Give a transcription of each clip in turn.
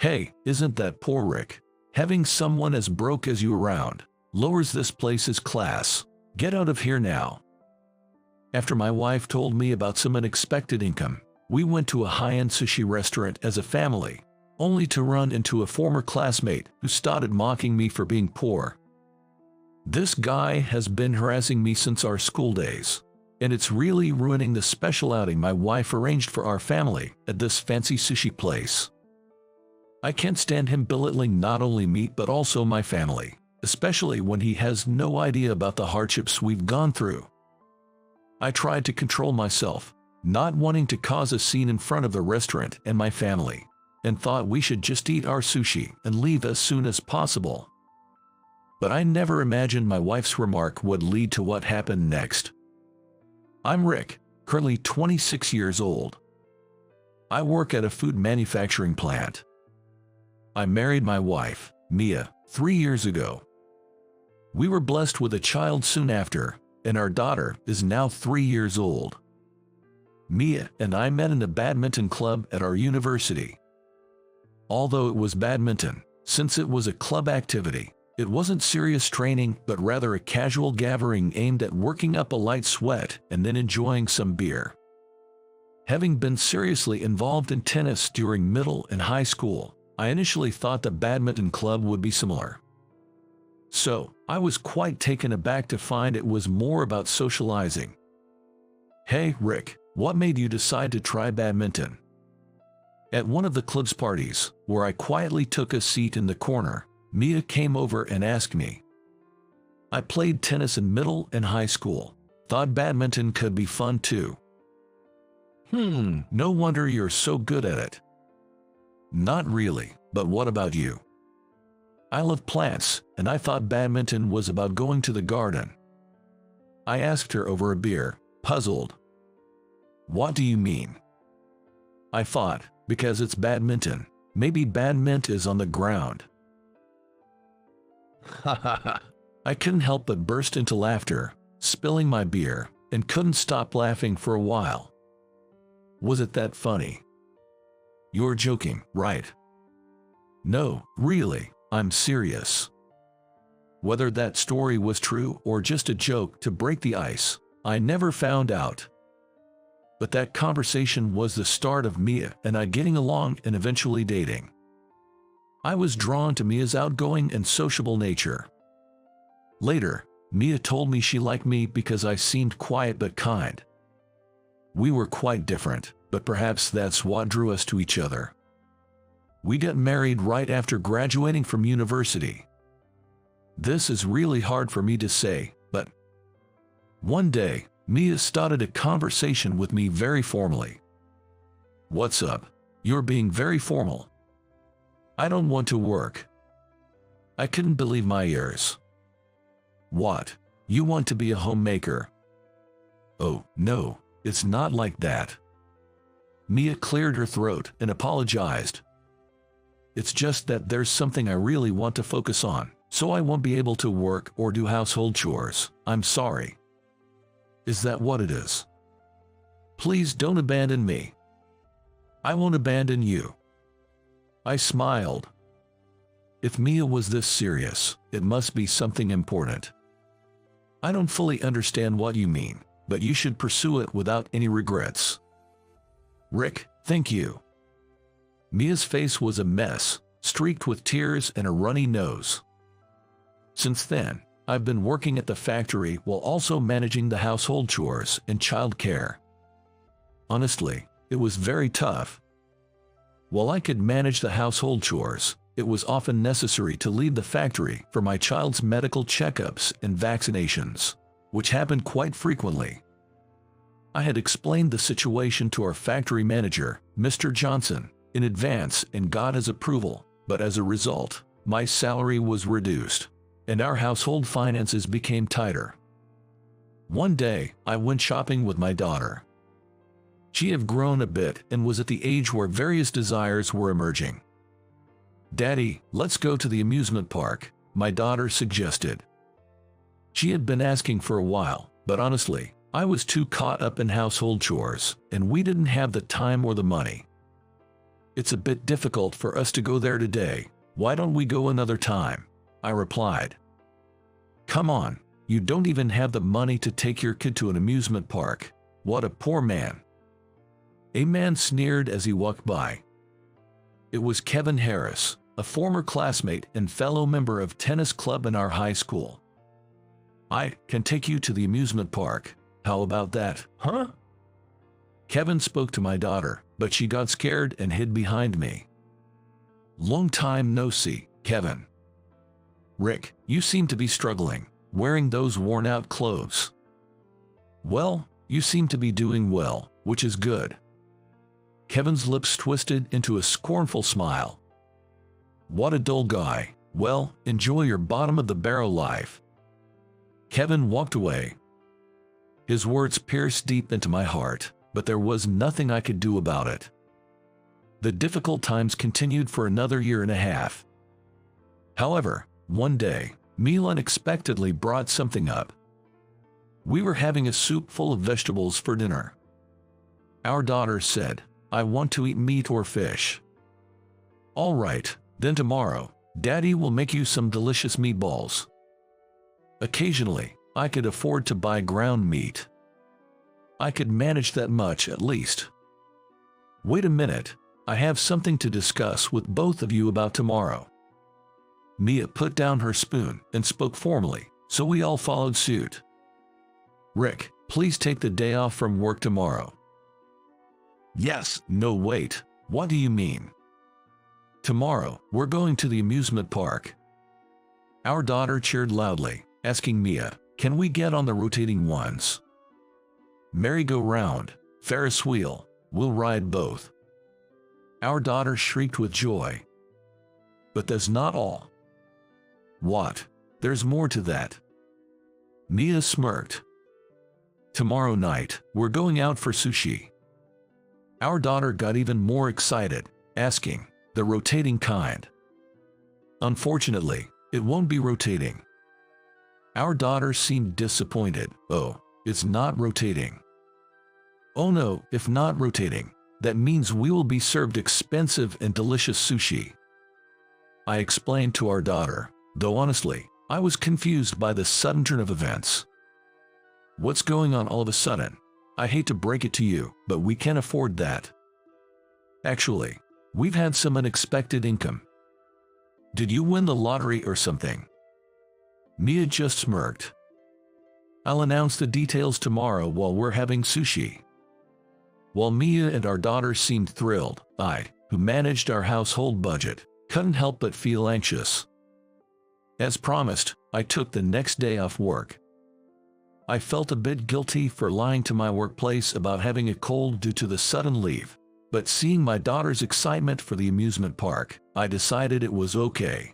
Hey, isn't that poor Rick? Having someone as broke as you around lowers this place's class. Get out of here now. After my wife told me about some unexpected income, we went to a high-end sushi restaurant as a family, only to run into a former classmate who started mocking me for being poor. This guy has been harassing me since our school days, and it's really ruining the special outing my wife arranged for our family at this fancy sushi place. I can't stand him belittling not only me but also my family, especially when he has no idea about the hardships we've gone through. I tried to control myself, not wanting to cause a scene in front of the restaurant and my family, and thought we should just eat our sushi and leave as soon as possible. But I never imagined my wife's remark would lead to what happened next. I'm Rick, currently 26 years old. I work at a food manufacturing plant. I married my wife, Mia, 3 years ago. We were blessed with a child soon after, and our daughter is now 3 years old. Mia and I met in a badminton club at our university. Although it was badminton, since it was a club activity, it wasn't serious training but rather a casual gathering aimed at working up a light sweat and then enjoying some beer. Having been seriously involved in tennis during middle and high school, I initially thought the badminton club would be similar. So, I was quite taken aback to find it was more about socializing. Hey, Rick, what made you decide to try badminton? At one of the club's parties, where I quietly took a seat in the corner, Mia came over and asked me. I played tennis in middle and high school, thought badminton could be fun too. No wonder you're so good at it. Not really, but what about you? I love plants, and I thought badminton was about going to the garden. I asked her over a beer, puzzled. What do you mean? I thought, because it's badminton, maybe badminton is on the ground. Ha ha ha. I couldn't help but burst into laughter, spilling my beer, and couldn't stop laughing for a while. Was it that funny? You're joking, right? No, really, I'm serious. Whether that story was true or just a joke to break the ice, I never found out. But that conversation was the start of Mia and I getting along and eventually dating. I was drawn to Mia's outgoing and sociable nature. Later, Mia told me she liked me because I seemed quiet but kind. We were quite different, but perhaps that's what drew us to each other. We got married right after graduating from university. This is really hard for me to say, but one day, Mia started a conversation with me very formally. What's up? You're being very formal. I don't want to work. I couldn't believe my ears. What? You want to be a homemaker? Oh, no, it's not like that. Mia cleared her throat and apologized. It's just that there's something I really want to focus on, so I won't be able to work or do household chores. I'm sorry. Is that what it is? Please don't abandon me. I won't abandon you. I smiled. If Mia was this serious, it must be something important. I don't fully understand what you mean, but you should pursue it without any regrets. Rick, thank you. Mia's face was a mess, streaked with tears and a runny nose. Since then, I've been working at the factory while also managing the household chores and child care. Honestly, it was very tough. While I could manage the household chores, it was often necessary to leave the factory for my child's medical checkups and vaccinations, which happened quite frequently. I had explained the situation to our factory manager, Mr. Johnson, in advance and got his approval, but as a result, my salary was reduced, and our household finances became tighter. One day, I went shopping with my daughter. She had grown a bit and was at the age where various desires were emerging. Daddy, let's go to the amusement park, my daughter suggested. She had been asking for a while, but honestly, I was too caught up in household chores, and we didn't have the time or the money. It's a bit difficult for us to go there today. Why don't we go another time? I replied. Come on, you don't even have the money to take your kid to an amusement park. What a poor man. A man sneered as he walked by. It was Kevin Harris, a former classmate and fellow member of tennis club in our high school. I can take you to the amusement park. How about that, huh? Kevin spoke to my daughter, but she got scared and hid behind me. Long time no see, Kevin. Rick, you seem to be struggling, wearing those worn-out clothes. Well, you seem to be doing well, which is good. Kevin's lips twisted into a scornful smile. What a dull guy. Well, enjoy your bottom-of-the-barrel life. Kevin walked away. His words pierced deep into my heart, but there was nothing I could do about it. The difficult times continued for another year and a half. However, one day, Mila unexpectedly brought something up. We were having a soup full of vegetables for dinner. Our daughter said, I want to eat meat or fish. All right, then tomorrow, Daddy will make you some delicious meatballs. Occasionally, I could afford to buy ground meat. I could manage that much at least. Wait a minute, I have something to discuss with both of you about tomorrow. Mia put down her spoon and spoke formally, so we all followed suit. Rick, please take the day off from work tomorrow. Yes, no wait, what do you mean? Tomorrow, we're going to the amusement park. Our daughter cheered loudly, asking Mia, can we get on the rotating ones? Merry-go-round, Ferris wheel, we'll ride both. Our daughter shrieked with joy. But that's not all. What? There's more to that. Mia smirked. Tomorrow night, we're going out for sushi. Our daughter got even more excited, asking, the rotating kind. Unfortunately, it won't be rotating. Our daughter seemed disappointed. Oh, it's not rotating. Oh no, if not rotating, that means we will be served expensive and delicious sushi. I explained to our daughter, though honestly, I was confused by the sudden turn of events. What's going on all of a sudden? I hate to break it to you, but we can't afford that. Actually, we've had some unexpected income. Did you win the lottery or something? Mia just smirked. I'll announce the details tomorrow while we're having sushi. While Mia and our daughter seemed thrilled, I, who managed our household budget, couldn't help but feel anxious. As promised, I took the next day off work. I felt a bit guilty for lying to my workplace about having a cold due to the sudden leave, but seeing my daughter's excitement for the amusement park, I decided it was okay.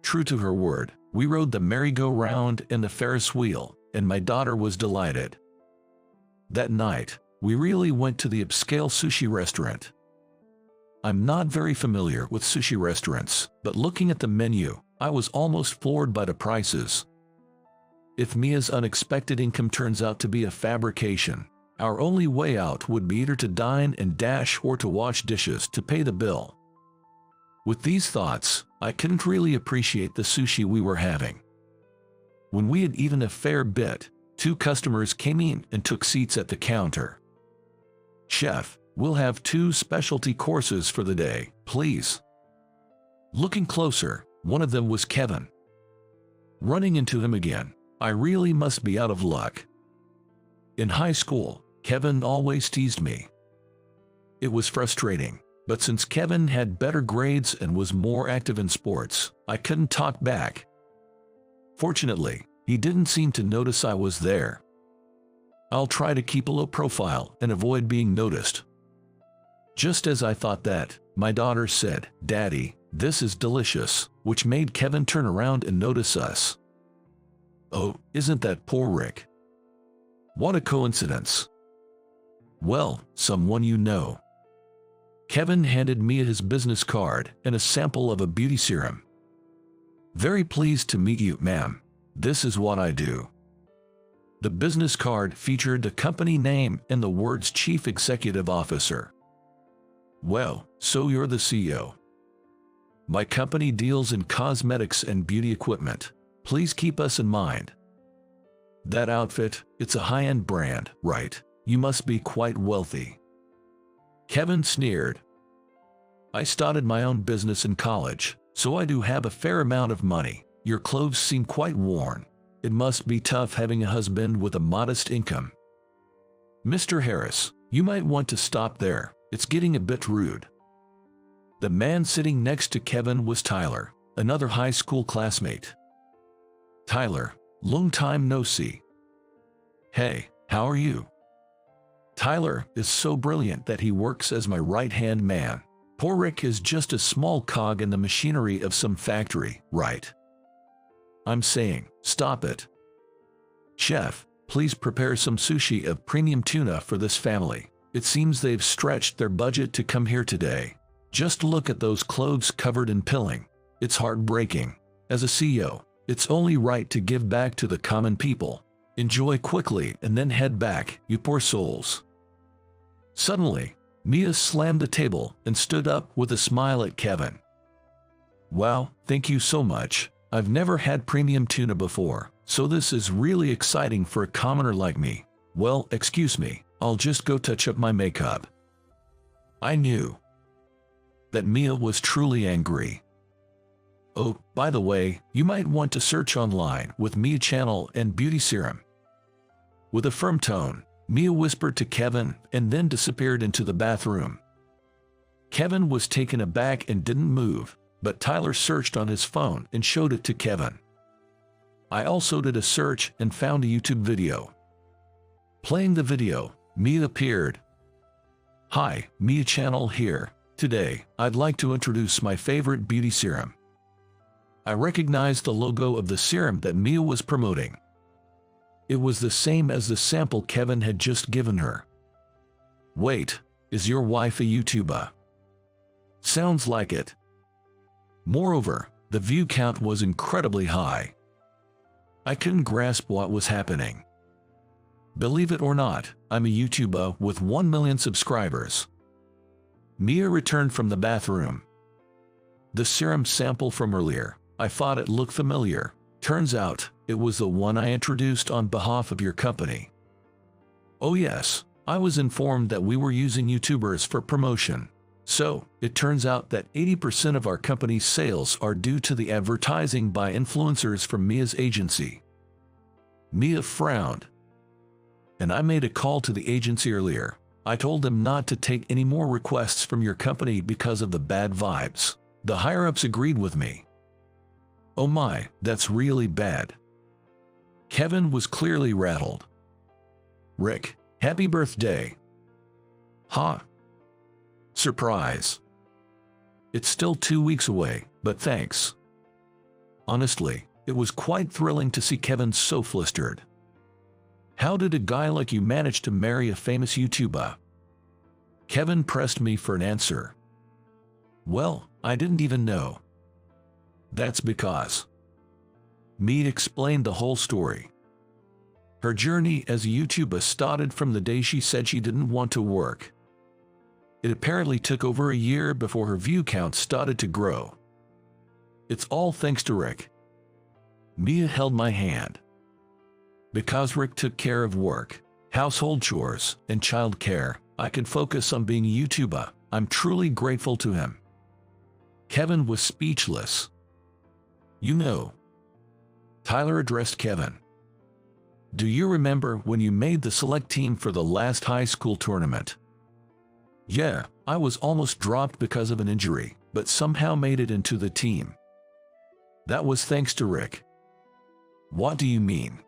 True to her word, we rode the merry-go-round and the Ferris wheel, and my daughter was delighted. That night, we really went to the upscale sushi restaurant. I'm not very familiar with sushi restaurants, but looking at the menu, I was almost floored by the prices. If Mia's unexpected income turns out to be a fabrication, our only way out would be either to dine and dash or to wash dishes to pay the bill. With these thoughts, I couldn't really appreciate the sushi we were having. When we had eaten a fair bit, 2 customers came in and took seats at the counter. Chef, we'll have 2 specialty courses for the day, please. Looking closer, one of them was Kevin. Running into him again, I really must be out of luck. In high school, Kevin always teased me. It was frustrating, but since Kevin had better grades and was more active in sports, I couldn't talk back. Fortunately, he didn't seem to notice I was there. I'll try to keep a low profile and avoid being noticed. Just as I thought that, my daughter said, "Daddy, this is delicious," which made Kevin turn around and notice us. Oh, isn't that poor Rick? What a coincidence. Well, someone you know. Kevin handed me his business card and a sample of a beauty serum. Very pleased to meet you, ma'am. This is what I do. The business card featured the company name and the words Chief Executive Officer. Well, so you're the CEO. My company deals in cosmetics and beauty equipment. Please keep us in mind. That outfit, it's a high-end brand, right? You must be quite wealthy. Kevin sneered. I started my own business in college, so I do have a fair amount of money. Your clothes seem quite worn. It must be tough having a husband with a modest income. Mr. Harris, you might want to stop there. It's getting a bit rude. The man sitting next to Kevin was Tyler, another high school classmate. Tyler, long time no see. Hey, how are you? Tyler is so brilliant that he works as my right-hand man. Poor Rick is just a small cog in the machinery of some factory, right? I'm saying, stop it. Chef, please prepare some sushi of premium tuna for this family. It seems they've stretched their budget to come here today. Just look at those clothes covered in pilling. It's heartbreaking. As a CEO, it's only right to give back to the common people. Enjoy quickly and then head back, you poor souls. Suddenly, Mia slammed the table and stood up with a smile at Kevin. Wow, thank you so much. I've never had premium tuna before, so this is really exciting for a commoner like me. Well, excuse me, I'll just go touch up my makeup. I knew that Mia was truly angry. Oh, by the way, you might want to search online with Mia Channel and Beauty Serum. With a firm tone, Mia whispered to Kevin and then disappeared into the bathroom. Kevin was taken aback and didn't move, but Tyler searched on his phone and showed it to Kevin. I also did a search and found a YouTube video. Playing the video, Mia appeared. Hi, Mia Channel here. Today, I'd like to introduce my favorite beauty serum. I recognized the logo of the serum that Mia was promoting. It was the same as the sample Kevin had just given her. Wait, is your wife a YouTuber? Sounds like it. Moreover, the view count was incredibly high. I couldn't grasp what was happening. Believe it or not, I'm a YouTuber with 1 million subscribers. Mia returned from the bathroom. The serum sample from earlier, I thought it looked familiar. Turns out, it was the one I introduced on behalf of your company. Oh yes, I was informed that we were using YouTubers for promotion. So, it turns out that 80% of our company's sales are due to the advertising by influencers from Mia's agency. Mia frowned. And I made a call to the agency earlier. I told them not to take any more requests from your company because of the bad vibes. The higher-ups agreed with me. Oh my, that's really bad. Kevin was clearly rattled. Rick, happy birthday. Huh? Surprise. It's still 2 weeks away, but thanks. Honestly, it was quite thrilling to see Kevin so flustered. How did a guy like you manage to marry a famous YouTuber? Kevin pressed me for an answer. Well, I didn't even know. That's because Mia explained the whole story. Her journey as a YouTuber started from the day she said she didn't want to work. It apparently took over a year before her view count started to grow. It's all thanks to Rick. Mia held my hand. Because Rick took care of work, household chores, and child care, I could focus on being a YouTuber. I'm truly grateful to him. Kevin was speechless. You know, Tyler addressed Kevin. Do you remember when you made the select team for the last high school tournament? Yeah, I was almost dropped because of an injury, but somehow made it into the team. That was thanks to Rick. What do you mean?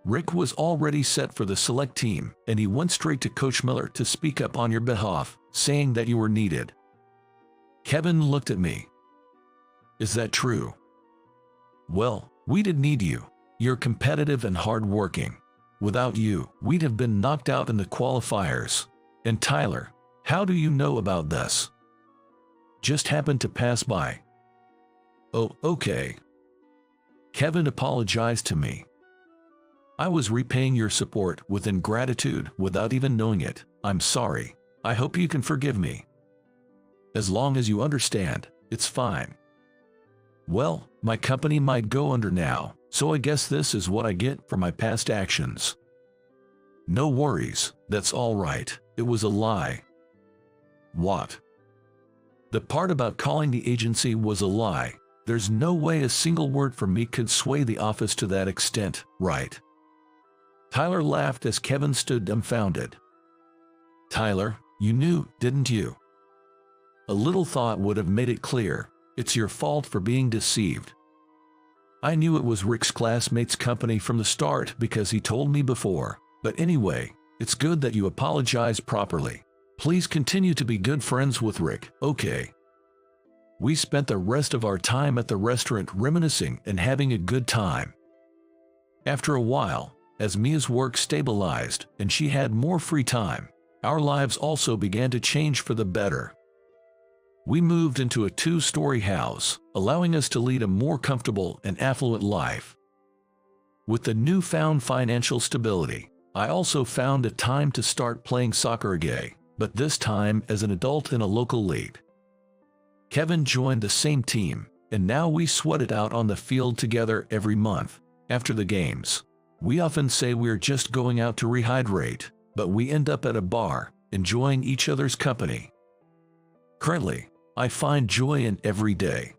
Rick was already set for the select team, and he went straight to Coach Miller to speak up on your behalf, saying that you were needed. Kevin looked at me. Is that true? Well, we did need you. You're competitive and hardworking. Without you, we'd have been knocked out in the qualifiers. And Tyler, how do you know about this? Just happened to pass by. Oh, okay. Kevin apologized to me. I was repaying your support with ingratitude without even knowing it. I'm sorry. I hope you can forgive me. As long as you understand, it's fine. Well, my company might go under now, so I guess this is what I get for my past actions. No worries, that's all right, it was a lie. What? The part about calling the agency was a lie. There's no way a single word from me could sway the office to that extent, right? Tyler laughed as Kevin stood dumbfounded. Tyler, you knew, didn't you? A little thought would have made it clear. It's your fault for being deceived. I knew it was Rick's classmate's company from the start because he told me before. But anyway, it's good that you apologize properly. Please continue to be good friends with Rick, okay? We spent the rest of our time at the restaurant reminiscing and having a good time. After a while, as Mia's work stabilized and she had more free time, our lives also began to change for the better. We moved into a 2-story house, allowing us to lead a more comfortable and affluent life. With the newfound financial stability, I also found a time to start playing soccer again, but this time as an adult in a local league. Kevin joined the same team, and now we sweat it out on the field together every month. After the games, we often say we're just going out to rehydrate, but we end up at a bar, enjoying each other's company. Currently, I find joy in every day.